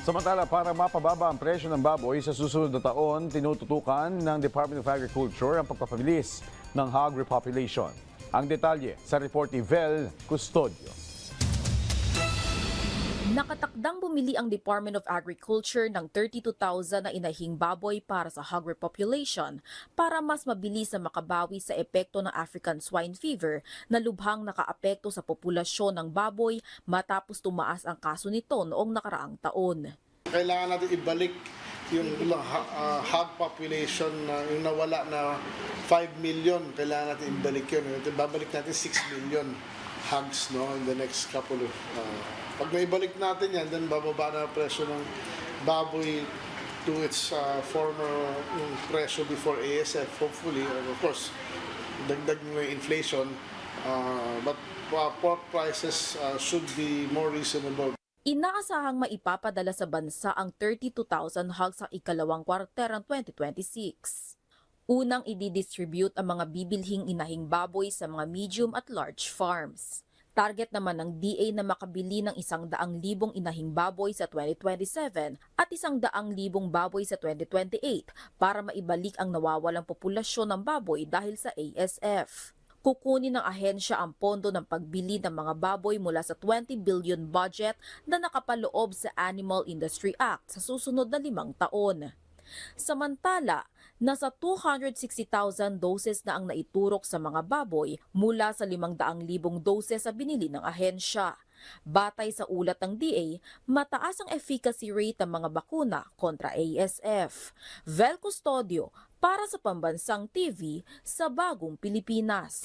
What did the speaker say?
Samantala, para mapababa ang presyo ng baboy sa susunod na taon, tinututukan ng Department of Agriculture ang pagpapabilis ng hog repopulation. Ang detalye sa report ni Vel Custodio. Nakatakdang bumili ang Department of Agriculture ng 32,000 na inahing baboy para sa hog repopulation para mas mabilis na makabawi sa epekto ng African swine fever na lubhang nakaapekto sa populasyon ng baboy matapos tumaas ang kaso nito noong nakaraang taon. Kailangan natin ibalik yung hog population na yung nawala na 5 million, kailangan natin ibalik yun. Babalik natin 6 million hogs in the next couple of pag naibalik natin yan, then bababa na ang presyo ng baboy to its former presyo before ASF, hopefully. Of course, dagdag mo yung inflation, but pork prices should be more reasonable. Inaasahang maipapadala sa bansa ang 32,000 hogs sa ikalawang kwarter ng 2026. Unang i-distribute ang mga bibilhing inahing baboy sa mga medium at large farms. Target naman ng DA na makabili ng 100,000 inahing baboy sa 2027 at 100,000 baboy sa 2028 para maibalik ang nawawalang populasyon ng baboy dahil sa ASF. Kukunin ng ahensya ang pondo ng pagbili ng mga baboy mula sa 20 billion budget na nakapaloob sa Animal Industry Act sa susunod na 5 taon. Samantala, nasa 260,000 doses na ang naiturok sa mga baboy mula sa 500,000 doses sa binili ng ahensya. Batay sa ulat ng DA, mataas ang efficacy rate ng mga bakuna kontra ASF. Vel Custodio para sa Pambansang TV sa Bagong Pilipinas.